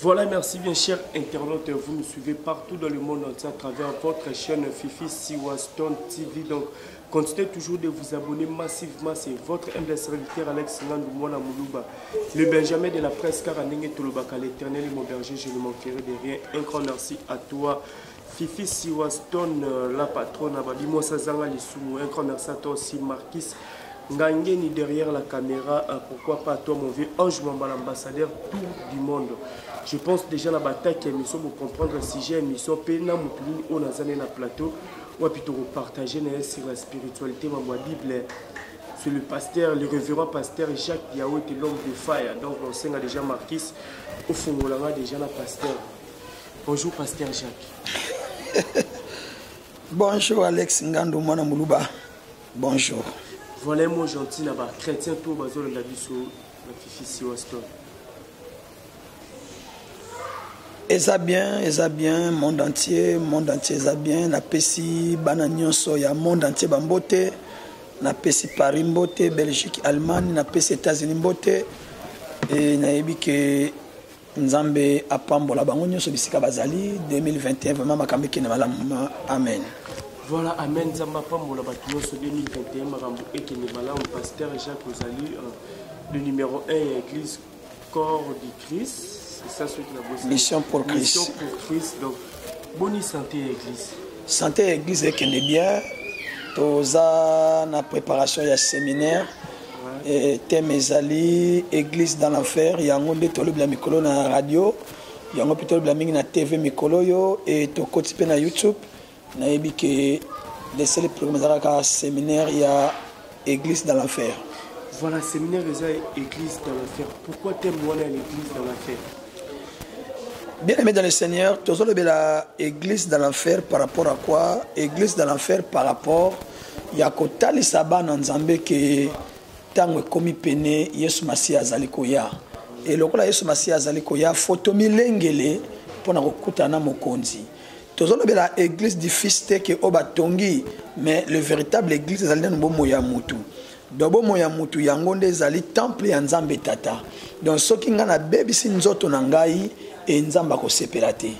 Voilà, merci bien chers internautes, vous nous suivez partout dans le monde entier à travers votre chaîne Fifi Siwaston TV. Donc, continuez toujours de vous abonner massivement, c'est votre humble serviteur Alex Ngandou Moulouba, le Benjamin de la presse Karanenge Tolobaka, l'éternel et mon berger, je ne manquerai de rien. Un grand merci à toi, Fifi Siwaston, la patronne, Ababimo Sazanga Lissoumou. Un grand merci à toi aussi, Marquis Ngangeni derrière la caméra. Pourquoi pas à toi, mon vieux Ange Mamba, l'ambassadeur tour du monde. Je pense déjà la bataille qui est émission pour comprendre le sujet émission Pena Moupini on a zané na plateau ou plutôt partager sur la spiritualité ma Bible sur le pasteur le révérend pasteur Jacques Diao était l'homme de fire. Donc on sait déjà Marquis au fond on a déjà la pasteur. Bonjour pasteur Jacques. Bonjour Alex Ngandou Mwana Moulouba. Bonjour. Voilà un mot gentil là-bas chrétien tout bazo la biso la Fifi Siwaston. Eza bien, monde entier, eza bien. Na pesi bananyonso ya monde entier bambote. Na pesi Paris mbote, Belgique, Allemagne, na pesi États-Unis mbote. Et na yebi ke Nzambe apambola bango nyonso bisika bazali 2021 vraiment makambe ki na malamu. Amen. Voilà, amen. Nzambe apambola batu nyonso 2021 makambo eke ne malamu. Pasteur Jacques Ozali, le numéro 1 église corps du Christ. C'est ça ce qu'il a besoin. Mission pour Christ. Mission pour Christ. Donc, bonne santé église. Santé église est bien. Toza na préparation ya séminaire. Et thème ezali église dans l'enfer. Yango nde tolobi la mikolo na radio. Yango plutôt la mingi na TV mikolo yo et to kotipe na YouTube. Na yebi ke laisser le programme za séminaire ya église dans l'enfer. Voilà, séminaire église dans l'enfer. Pourquoi thème voilà l'église dans l'enfer? Bien aimé dans le Seigneur, tu as la église dans l'enfer par rapport à quoi? Église dans l'enfer par rapport à Yakotali Saba Nanzambe que tango komi pene Yesu Masiya azalikoya. Et lokola Yesu Masiya azalikoya fotomi lengele pona kokutana mokonzi. Tu as la église du fils que oba tongi, mais le véritable église ezali na bomo ya mutu. Dobo moya mutu yango nde ezali temple ya Nzambe tata. Donc soki nga na bebisi nzoto na ngai et Nzamba ko sepelate.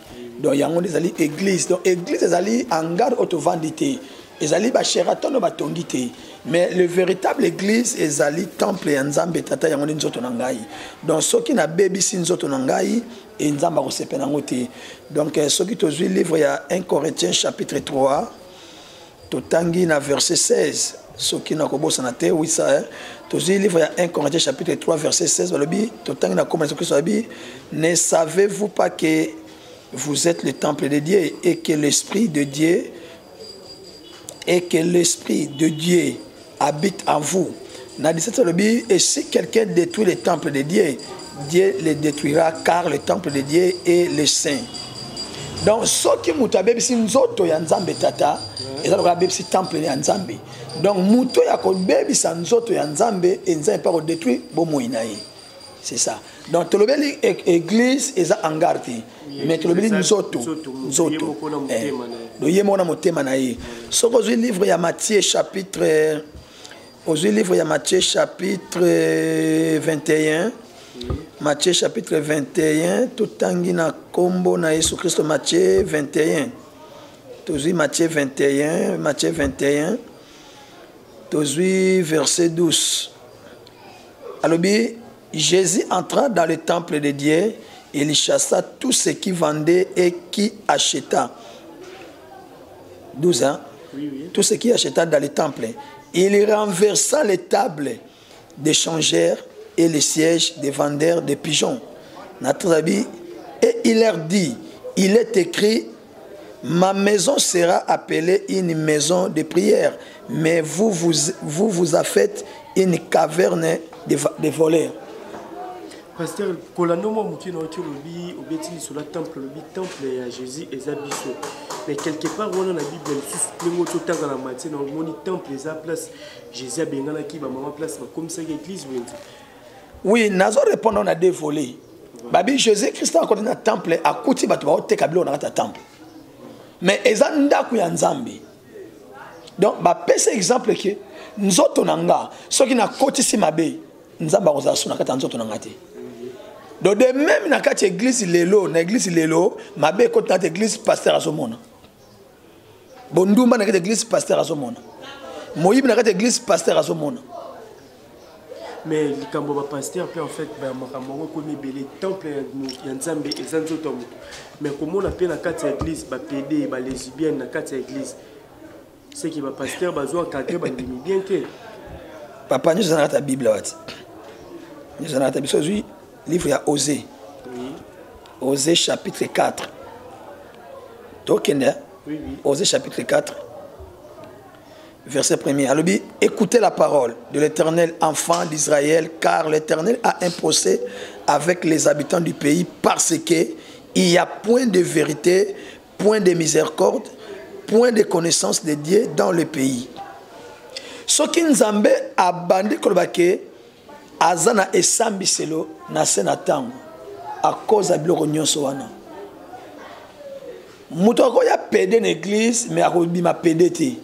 Donc yango ezali église. Donc église ezali en garde autovandité. Ezali ba sheraton ba tongité. Mais le véritable église ezali temple ya Nzambe tata yango nzoto na ngai. Donc soki na bebisi nzoto na ngai et Nzamba ko sepela ngote. Donc soki tozui livre ya 1 Corinthiens chapitre 3 totangi na verset 16. Ce qui n'a pas santé, oui ça. Tozui livre ya 1 Corinthiens chapitre 3 verset 16. Balobi totangi na commencement que sobi. Ne savez-vous pas que vous êtes le temple de Dieu et que l'esprit de Dieu habite en vous. Na 17 balobi et si quelqu'un détruit le temple de Dieu, Dieu le détruira car le temple de Dieu est le saint. Donc ce qui mutabe si nzoto ya Nzambe tata ezalo ka bebisi temple ya Nzambe. Donc muto ya ko bebisa nzoto ya Nzambe et Nzambe pas ko détruire bomo inaye. C'est ça. Donc tolobeli église eza en garde. Mais tolobeli nzoto. Do yemo na motema na ye. Soko zu livre ya Matthieu chapitre 21. Matthieu chapitre 21, tout tangina combo na Yesu Christ Matthieu 21. Tozui Matthieu 21, tozui verset 12. Alobi, Jésus entra dans le temple de Dieu et il chassa tous ceux qui vendaient et qui achetaient. 12 ans. Oui. Tous ceux qui achetaient dans le temple. Il renversa les tables des changeurs et les sièges des vendeurs de pigeons. Et il leur dit, il est écrit, ma maison sera appelée une maison de prière, mais vous a fait une caverne de voleurs. Pasteur, kolano mo muki na oki lobi obeti sur la temple ya Jésus ezabiso. Mais quelque part on a la Bible sous le mot tanga la matin on moni temple eza place Jésus a bengana ki ba mama place comme ça l'église oui. Oui, nazo répondre on a deux volets. Babi Jésus Christ a dans temple a kuti batu ba te kabilo na temple. Mais eza ndaku ya Nzambe. Donc ba pese exemple que nzoto nanga soki na koti si mabe Nzamba kozasuna kata nzoto nanga te. Donc de même na kati église lelo, na église lelo, mabe ko na église pasteur azomona. Bondumba na kati église pasteur azomona. Moyibi na kati église pasteur azomona. Mais likambo ba pasteur pe en fait ba makambo ko ni belé temple ya Nzambe ezanzo tomo. Mais comment on appelle na kati église ba PD ba lesbienne na kati église. C'est qui va pasteur bazo encadrer ba ndimi bien que papa nous dans la Bible wat. Nous dans la Bible livre ya Osée. Oui. Osée chapitre 4. Tokende. Oui oui. Osée chapitre 4. Verset 1er. Alors, écoutez la parole de l'Éternel, enfant d'Israël, car l'Éternel a un procès avec les habitants du pays parce qu'il n'y a point de vérité, point de miséricorde, point de connaissance de Dieu dans le pays. Ce qui nous a abandonné, azana esambiselo na senatango à cause de l'union soana. Moutoko ya pédé l'église, mais à cause de ma pédé.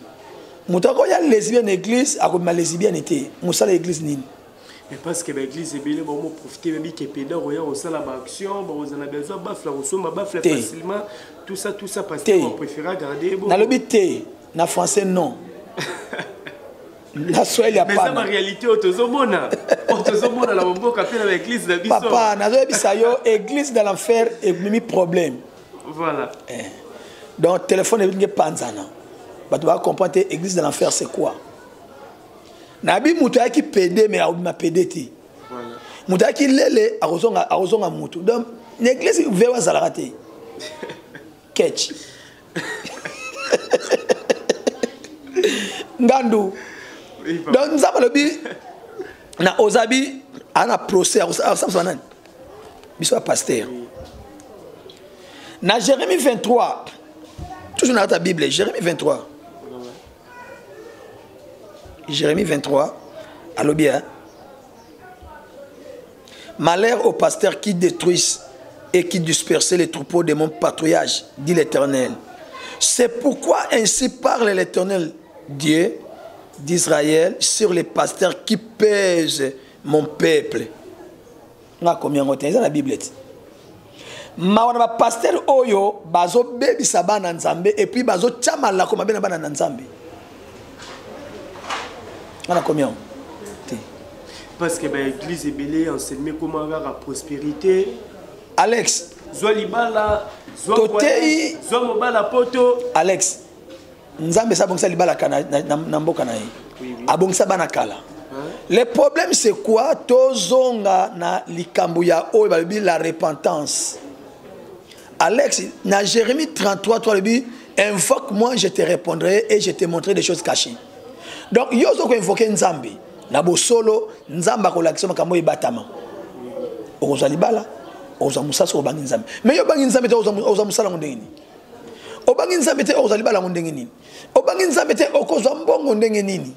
Moutako ya lesbienne église a comme lesbienne était musala l'église nini mais parce que l'église est belle bon profiter même que pédant roya au sala ba action bon on a besoin bafla resoma bafla facilement tout ça parce qu'on préfère garder bon na lobité na français non na swahili ya pas mais ça en réalité otozomona la bomboka pe na l'église de biso papa na zo bisa yo église dans l'enfer et mimi problème voilà donc téléphone est panzana. Tu vas comprendre l'église de l'enfer c'est quoi. Nabi muta qui pédé mais ma pédé ti. Voilà. Muta qui lele arozonga mutu. Donc l'église veut zalaraté. Catch. Ngandu. Donc nous avons le bi na ozabi ana procès à ça sanan. Biso pasteur. Na Jérémie 23. Toujours dans ta Bible, Jérémie 23. Jérémie 23, allô bien. Malheur aux pasteurs qui détruisent et qui dispersent les troupeaux de mon patrouillage, dit l'Éternel. C'est pourquoi ainsi parle l'Éternel, Dieu d'Israël, sur les pasteurs qui pèsent mon peuple. On a combien de temps dans la Bible? Ma pasteur oyo bazo bebi sabana nzambe et puis bazo chamala comme bena bana nzambe. On a combien? Parce que l'église est belle, enseigner comment avoir la prospérité. Alex. Zolibala, Zomobala poto. Alex. Nzambe sa bongsa libala kana na mboka na ye. Abongsa bana kala. Le problème c'est quoi? Tozonga na likambu ya oyo babi la repentance. Alex, dans Jérémie 33, 3, il dit, invoque-moi, je te répondrai et je te montrerai des choses cachées. Donc, il y a invoqué Nzambi. Nabo solo, Nzamba ko l'action makambo ibatama. Oza libala, oza musasa obangi Nzambi. Mais yo bangi Nzambi te oza musala ngondengini. Obangi Nzambi te oza libala ngondengini. Obangi Nzambi te okoza mbongo ndengini.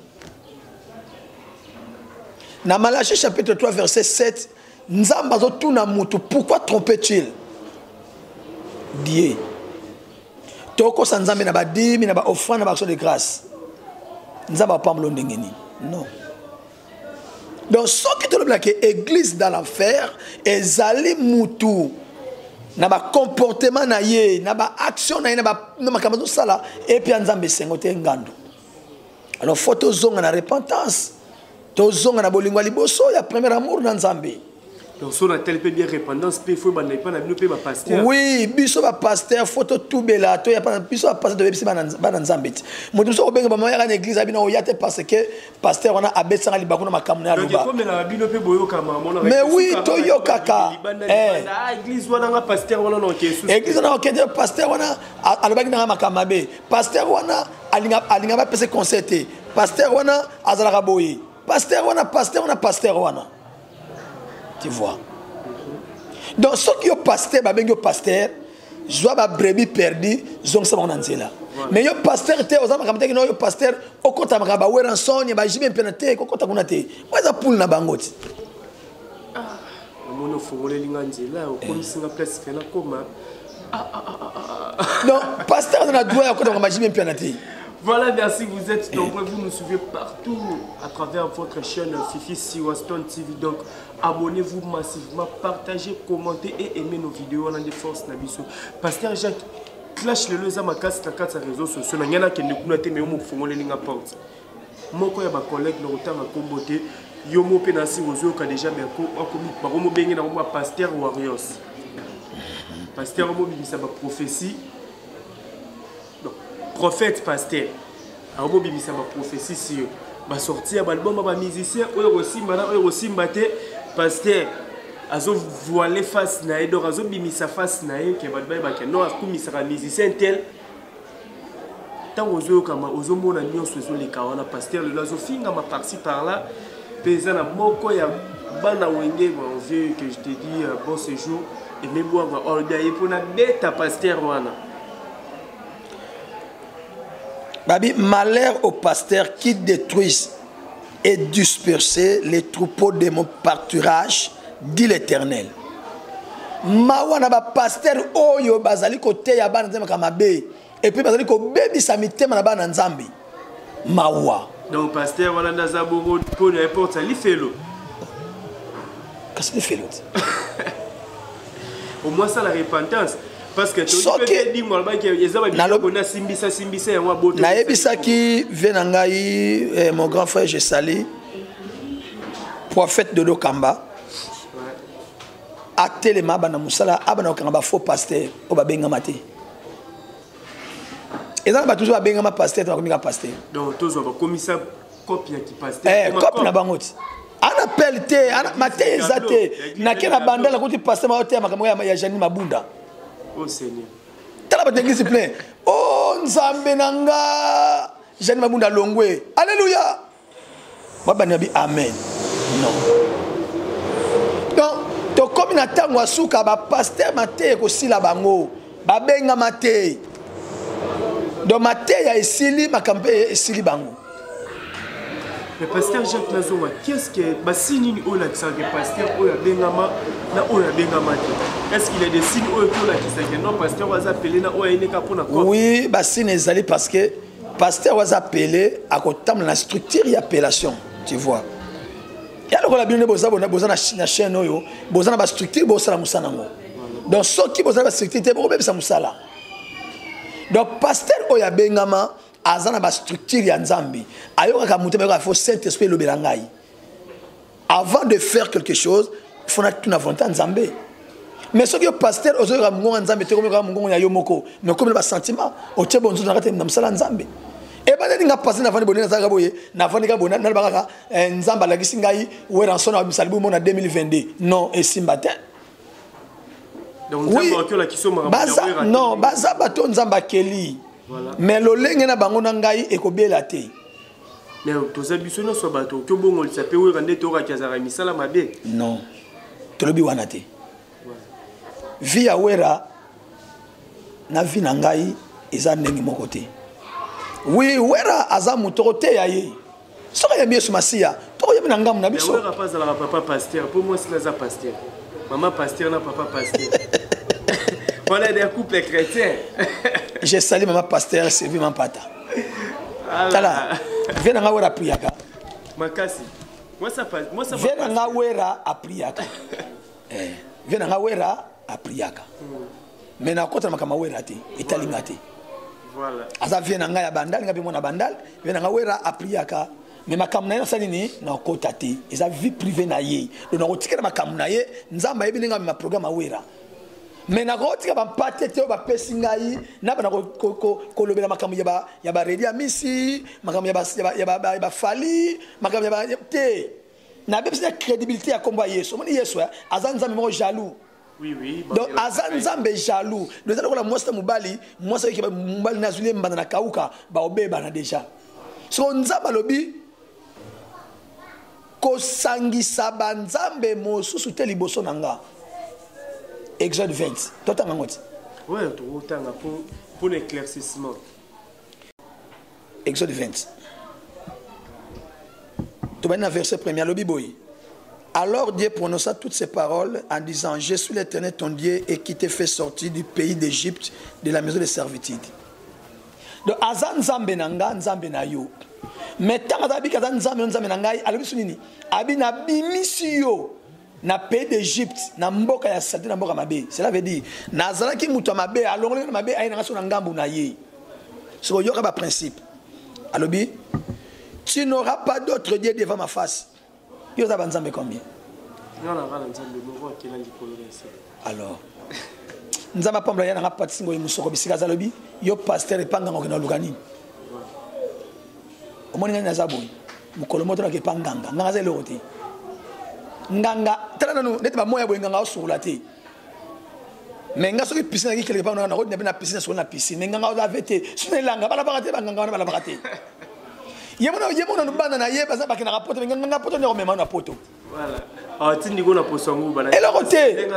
Na Malachie chapitre 3 verset 7, Nzamba zo tuna mutu, pourquoi tromper-tu-il? Dieu. Toko sanzambe na ba dimi na ba offrande na ba action de grâce. Nzamba pas mlondengeni. Non. Donc ce qui te le que église dans l'enfer ezali mutu na ba comportement na ye na ba action na ye na ba makambo sala et puis nzambe sengote ngando. Alors faut tozonga na repentance. Tozonga na bolingwa liboso ya premier amour na nzambe. Donc, si on a tel peu bien répandance, il faut que ma pasteur. Oui, biso ba pasteur, photo tout bela, to ya pas biso ba pasteur de bebisi bana nzambeti. Mutu so obenga ba moya na église abina oyate parce que pasteur on a abetsanga libakuna makamuna ya luba. Mais oui, to yo kaka. Église wana nga pasteur wana no kesu. Église na okende pasteur wana alobaki na makamabe. Pasteur wana alinga ba pese concerté. Pasteur wana azalaka boyi. Pasteur wana. Tu vois. Donc, ceux qui ont pasteur, je vois brebis perdu, ils ont ça en là. Mais yo pasteur, tu es aux pasteur, au compte à ma rançon, il y a jamais pénétré, au compte à mon athée. Moi, ça poule na bangot. Mon fongolé linganzela, au compte de place fait la coma. Donc, pasteur, on a doué au compte à ma jamais pénétré. Voilà, merci, vous êtes nombreux, vous nous suivez partout à travers votre chaîne Fifi Siwaston TV. Donc, abonnez-vous massivement, partagez, commentez et aimez nos vidéos. On a des forces, Nabiso. Pasteur Jacques, clash le loza makas na kati réseaux sociaux. Na nyana kende kuna te me yomo fongo le linga porte. Moko ya ba collègue na otanga kombote yomo pe na si ozo ka déjà mais ko akomi ba romo bengi na romo Pasteur Warriors. Pasteur mo bimisa ba prophétie. Prophète Pasteur. Alors bimisa ba prophétie si ba sortir ba album ba musicien oyo aussi mara oyo aussi mbate Pasteur azo voiler face na e donc azo bimisa face na e ke ba ba ke non akumisa ka musicien tel tant ozo kama ozo mona nyonso ezo le kawana Pasteur le azo finga ma par-ci par là pesa na moko ya bana wenge bon vieux que je te dis bon séjour et même moi va order et pour na beta Pasteur wana. Babi, malheur aux pasteurs qui détruisent et dispersent les troupeaux de mon pâturage, dit l'Éternel. Mawana ba pasteur oyo bazali kote ya bana nzambe kamabe et puis bazali ko bebi samite na bana nzambe. Mawa. Donc pasteur wala ndazaboro pour n'importe ça li felo. Qu'est-ce qu'il fait l'autre? Au moins ça la repentance. Parce que tu peux dire moi que les hommes on a simbisa et moi boto. Na ebisa ki venangai mon grand frère je salue prophète de Lokamba. A telema bana musala abana okanga faux pasteur o ba benga maté. Et ça ba toujours benga ma pasteur to komika pasteur. Donc toujours ba commissaire copie qui pasteur. Copie na bangoti. On appelle te maté ezate na kena bandala kuti pasteur ma hotel makambo ya Jani Mabunda. Oh Seigneur. T'as la l'église plein. Oh Nzambe nanga. Jani Mabunda Longwe. Alléluia. Baba nabi amen. Non. Donc to comme na tango asuka ba pasteur maté ko sila bango. Ba benga maté. Donc maté ya esili makambe esili bango. Mais pasteur Jacques Nazonga, qu'est-ce que bah signe ou la que pasteur ou la bengama na ou la bengama? Est-ce qu'il y a des signes ou la qui non pasteur va appeler na ou ine ka pona quoi? Oui, bah signe ezali parce que pasteur va appeler à côté de la structure et appellation, tu vois. Ya le la bien boza na chaîne oyo, boza na ba structure boza na musana ngo. Donc ceux qui boza na structure te bo sa musala. Donc pasteur oya bengama azana ba structure ya nzambi ayoka ka muté ba faut Saint-Esprit lo belangai avant de faire quelque chose il faut na volonté nzambe mais ce que pasteur ozo ka mungu nzambe te comme ka mungu ya yomoko mais comme ba sentiment o tshebo nzo na kate na msala nzambe e ba ndinga passer na vani bonena zaka boye na vani ka bona na ba ka nzamba la kisingai we ranson na bisalibu mona 2022 non et simbate donc nzamba ko la kiso mara non baza bato nzamba keli. Voilà. Mais le lenge na bango na ngai ekobela te. Mais toza biso no so bato ko bongo li sape we rande to ka kazara misala mabe. Non. Tolobi wana te. Via wera na vi na ngai eza ndenge moko te. Oui, wera aza mutoko te ya ye. Soka ya Yesu Masia, to ya na ngamu na biso. Mais wera pas za la papa pasteur, pour moi c'est la pasteur. Maman pasteur na papa pasteur. Voilà des couples chrétiens. Je salue maman pasteur Sylvie Mampata. Tala. Viens nga wera priaka. Makasi. Moi ça viens nga wera a priaka. Viens nga wera a priaka. Mais na kota makama wera te, italinga te. Voilà. Asa viens nga ya bandal nga bimona bandal, viens nga wera a priaka. Mais makamna na salini na kota te. Eza vie privée na ye. Donc na kotikela makamna ye, nzamba yebininga ma programme wera. Mais na kotika ba patete ba pesingai na bana ko lobela makambo ya ba redia misi makambo ya ba fali makambo ya ba te na bepesa crédibilité ya komba Yesu moni Yesu azanza mo jaloux. Oui donc azanza mbe jaloux nous allons la mosta mubali mosta ki mubali na zule mbana na kauka ba obeba na déjà so nzamba lobi ko sangisa banzambe mosusu te liboso nanga. Exode 20. Oui, pour l'éclaircissement. Exode 20. Tu vas dans verset 1er, le Biboui. Alors Dieu prononça toutes ces paroles en disant: Je suis l'Éternel ton Dieu et qui t'ai fait sortir du pays d'Égypte, de la maison de servitude. donc aza nzambe na nga nzambe na yo mais tant aza bika aza nzambe na ngai alobi so nini abi na bimisi yo na pays d'Égypte na mboka ya sate na mboka mabe cela veut dire nazalaki mutu ya mabe alongoli na mabe ayi na nga so na ngambu na ye so yoka ba principe alobi tu n'auras pas d'autre Dieu devant ma face yo za banzambe combien alors nzamba pambla yana ngapa tsingo yimusoko bisika zalobi yo pasteur epanga ngokena lugani omoni ngani nazaboyi mukolo moto na kepanganga nganga za lote nganga tala nanu neti ba moya boyi nganga osula te mais nga soki piscine ki quelque part na route na piscine sur na piscine mais nganga oza vete sune langa bala bakate banganga wana bala bakate yemona nubana na ye baza bakina rapoto nganga poto ne remema na poto voilà ah tindi ko na posongo bana eloko te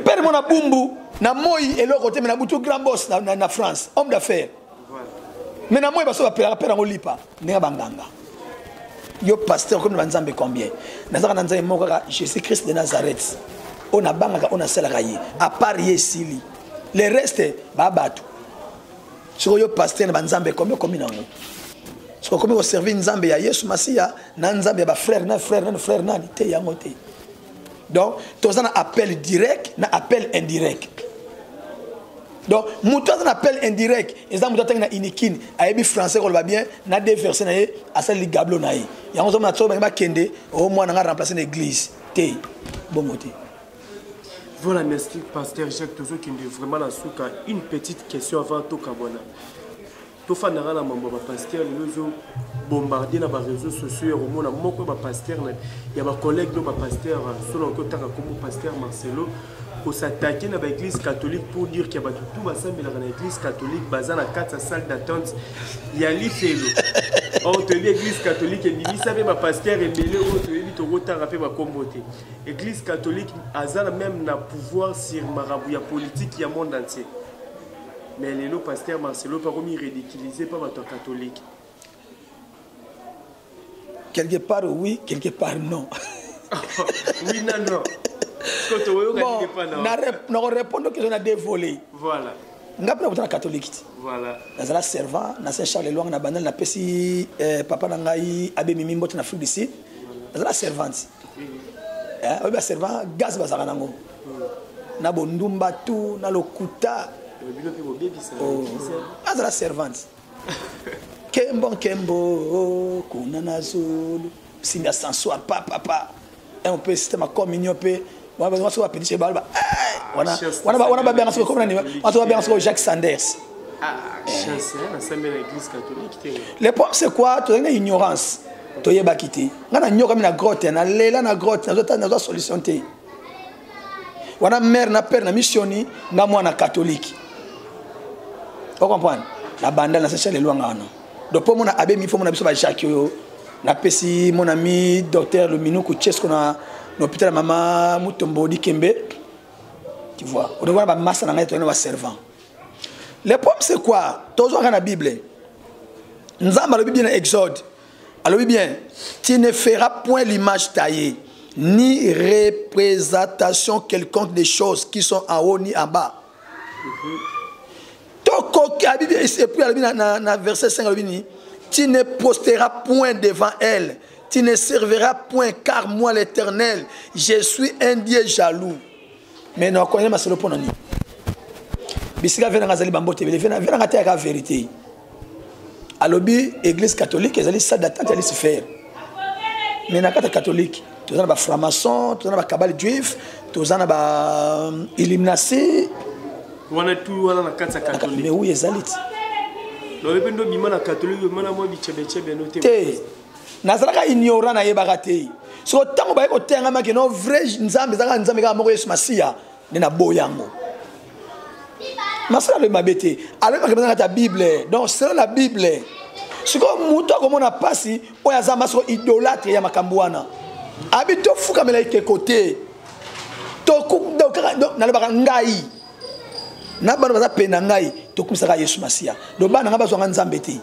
père mona bumbu na moi eloko te mais na butu grand boss na France homme d'affaires voilà mais na moi baso ba père ngolipa ndinga banganga yo pasteur comme banzambe combien nazaka na nzambe moko ka Jésus Christ de Nazareth on a bangaka on a selaka ye à part yesili le reste ba batu so yo pasteur na banzambe combien nango so comme au servir nzambe ya Yesu Masia na nzambe ba frère nani te yango te donc tozana appel direct na appel indirect donc mutu azana appel indirect eza mutu atanga na inikini ayebi français ko ba bien na deux versets na ye asali gablo na ye yango zo na tsoba ba kende au moins na remplacer l'église te bongo te. Voilà, merci pasteur Jacques Tozo qui est vraiment la souka. Une petite question avant tout Kabona. Tout fan na la mambo ba pasteur les bombarder na ba réseaux sociaux au monde moko ba pasteur il y a ba collègue do ba pasteur solo ko taka comme pasteur Marcelo pour s'attaquer à l'église catholique pour dire qu'il y a tout basambela na l'église catholique basée na 4 salles d'attente il y a l'ifelo on te l'église catholique et ni savait ba pasteur et mêlé au te li to rota rapé ba comboté l'église catholique azala même na pouvoir sur marabout politique il y a monde entier mais le pasteur Marcelo pas comme ridiculisé par votre catholique quelque part oui quelque part non oui non bon, na répondre que on a dévolé. Voilà. Ngapna butana catholique. Voilà. Nazala servant, na Saint Charles Loang na banal na pesi papa na ngai abe mimi mbote na Afrique du Sud. Nazala servante. Oba servant gaz bazaka nango. Na bondumba tout na lokuta. Nazala servante. Kembo kuna nazulu. Singa sansoir papa. Un peu système communion peu on va se appeler chez Balba on a bien ensemble comme on va bien ensemble Jacques Sanders chance na semble l'église catholique le problème c'est quoi tu as une ignorance to yeba kiti ngana nyoka mina grotte na lela na grotte na solution te wana mère na père na missioni nga mwana catholique vous comprenez la bande na Saint Charles Loanga no donc pour mon abbé mi faut mon biso ba Jacques yo na pesi mon ami docteur Luminuku Chesko na l'hôpital maman Mutombo di Kembe tu vois on doit ba massa na ngai to na servant le problème c'est quoi toujours dans la Bible nzamba le bien Exode alors bien tu ne feras point l'image taillée ni représentation quelconque des choses qui sont en haut ni en bas toko et puis na verset 5 tu ne posteras point devant elle, tu ne serviras point, car moi l'Éternel, je suis un Dieu jaloux. Mais non, quand on a solo ponani. Bisika vena ngazali bambote, vena ngate la vérité. Alobi église catholique, ezali ça d'attente ali se faire. Mais na kata catholique, tu as ba franc-maçon, tu as ba cabale juif, tu as ba illuminati. On a tout on a kata catholique. Mais oui, ezali. Le bendo bimana catholique mana mo bichebe noté te nazalaka ignorant na yebaka te so tango ba ko tenga maki no vrai nzambe zaka nzambe ka moko Yesu Masia ne na boyango masala le mabete alors que dans la Bible donc c'est la Bible ce que muto comme on a passé o ya zama so idolâtre ya makambwana abi to fuka mela ke côté to ku donc na le baka ngai na bana baza pena ngai to kumisaka Yesu Masia do bana nga bazwa nzambe te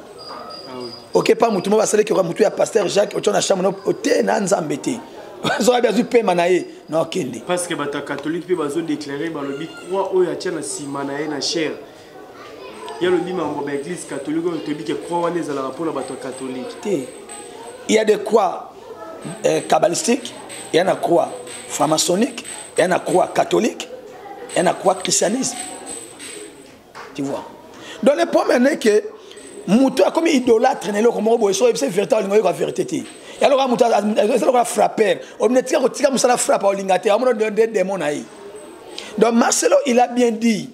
OK pas mutu mo basale ke mutu ya pasteur Jacques o tona chambre o te na nzambe te zo ba zu pema na ye na okende parce que bata catholique pe bazo déclarer ba lobi croix o ya tia na sima na ye na chair Il y a le bima en église catholique, on te dit que croire les à la rapport à la catholique. Il y a des croix kabbalistiques, il y en a croix franc-maçonnique, il y en a croix catholique, il y en a croix christianisme. Tu vois. Donc le problème est que Moutou a comme idolâtre, c'est véritable la vérité. Il y a le frappeur, on a tiré la frappe au lingate, on a des démons. Donc Marcelo, il a bien dit.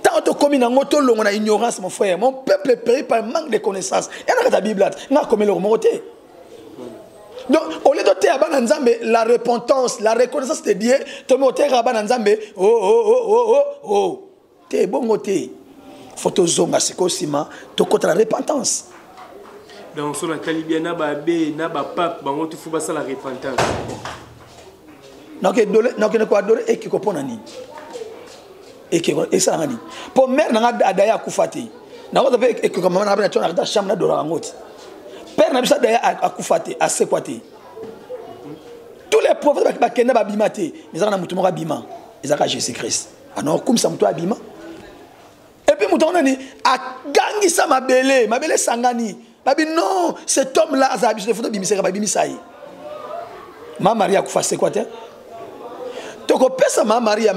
Tant que comme on a ignorance, mon frère, mon peuple est péri par manque de connaissances. Il y a la Bible, il y a comme le remonté. Donc, au lieu de faire la repentance, la reconnaissance de Dieu, tu me dis, oh, t'es bon côté. Faut te zonga, c'est aussi tu contre la repentance. Donc, sur la Talibia, na ba pape, tu fais ça la repentance. Donc, ne quoi adorer et qui comprend ni. Et ça n'a dit. Pour mère n'a adaya koufati. N'a pas fait et que comme on a bien tourné dans chambre de la ngoti. Père n'a pas adaya à koufati, à sekwati. Tous les prophètes qui ont abimate, ils ont mutumo abima, ils ont Jésus-Christ. Alors comme ça mutumo abima. Et puis mutumo nani a gangi ça ma belle sangani. Babi non, cet homme là a habitué de photo bimisera babimisaï. Ma Maria koufasi quoi t'es? Donc, ma Marie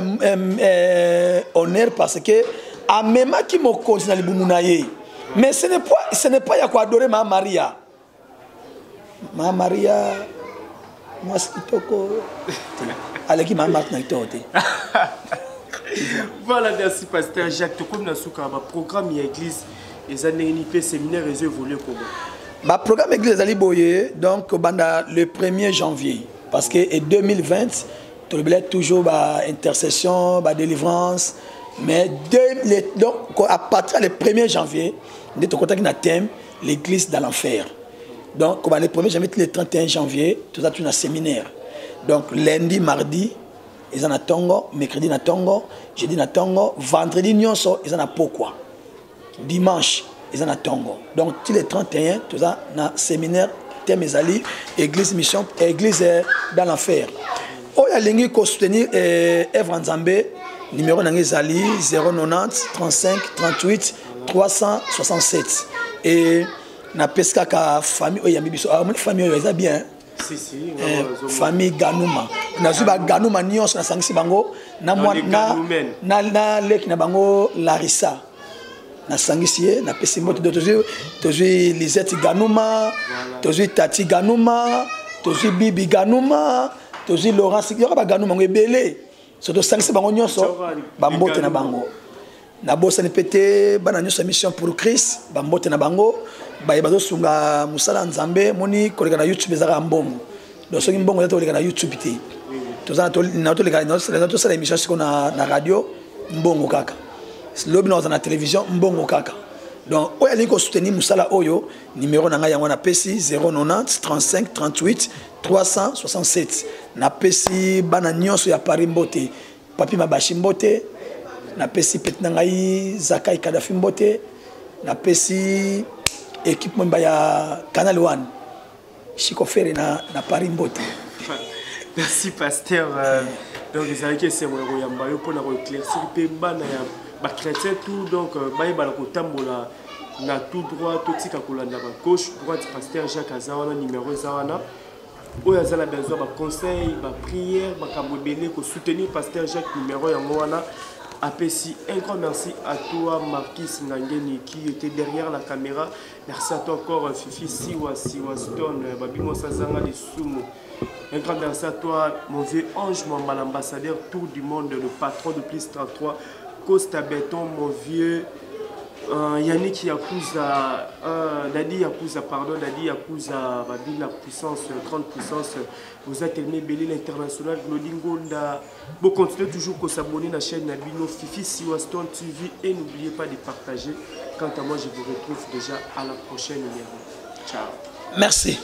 honneur parce que à même qui me continue à l'ibumunaye. Mais ce n'est pas à quoi adorer ma Maria. Ma Maria, moi c'est toko. Allez qui m'a marqué dans le Voilà, merci pasteur Jacques. Comme dans ce programme l'église, les années séminaire et évolué comment? Ma programme église Ali Boye donc le 1er janvier parce que en 2020 tu as toujours intercession, délivrance, mais donc, à partir du 1er janvier, nous avons un thème, l'église dans l'enfer. Donc, le 1er janvier, le 31 janvier, tout ça, tu as un séminaire. Donc, lundi, mardi, ils en ont Tongo, mercredi, ils en Tongo, jeudi, ils en Tongo, vendredi, ils en ont Pokwa. Dimanche, ils en ont Tongo. Donc, tous les 31, tout ça, un séminaire, thème Ezali, église mission, église dans l'enfer. Oh, il y a l'ingé qui soutenir Evre Nzambe, numéro d'Angezali 090 35 38 367. Et na pesca ka famille, il y a mibiso, ah, mon famille, il y a bien. Si, famille Ganouma. Na zuba Ganouma nyons na sangisi bango, na lek na bango Larissa. Na sangisi na pesi moto de tozi Lisette Ganouma, tozi Tati Ganouma, tozi Bibi Ganouma. Tozi Laurent Sikyo ba ganu mango ebele surtout sangisi bango nyonso bambote na bango na bosa ni pété bana nyonso mission pour Christ bambote na bango ba bazo sunga musala nzambe moni koleka na YouTube ezaka mbongo donc soki mbongo ya toleka na YouTube te tozana na toleka na sala émission siko na radio mbongo kaka lobi na télévision mbongo kaka. Donc, il y a un soutenir Moussala Oyo, numéro na yango na pesi 090 35 38 367. Na pesi bana nyonso ya Paris Mbote, Papi Mabashi Mbote, na pesi petna ngai Zakai Kadafi Mbote, na pesi équipe memba ya Canal One. Chico Ferre na Paris Mbote. Merci pasteur. Donc les alliés c'est moi yamba yo pour na éclaircir pe bana ya ba chrétien tout donc ba la kotambola na tout droit tout tika kolanda ba gauche droite pasteur Jacques Azawana numéro Zawana oya zala besoin ba conseil ba prière ba kamobele ko soutenir pasteur Jacques numéro yango wana apesi un grand merci à toi Marquis Ngangeni qui était derrière la caméra. Merci à toi encore Fifi Siwa Stone Babimo Sazanga de Sumo. Un grand merci à toi mon vieux ange mon l'ambassadeur tour du monde le patron de Plus 33 Costa Béton, mon vieux Yannick Yakuza, Dadi Yakuza, la puissance, grande puissance, vous êtes aimé Bélé l'international, Glodingonda. Vous continuez toujours à s'abonner à la chaîne Nabino, Fifi Siwaston TV et n'oubliez pas de partager. Quant à moi, je vous retrouve déjà à la prochaine numéro. Ciao. Merci.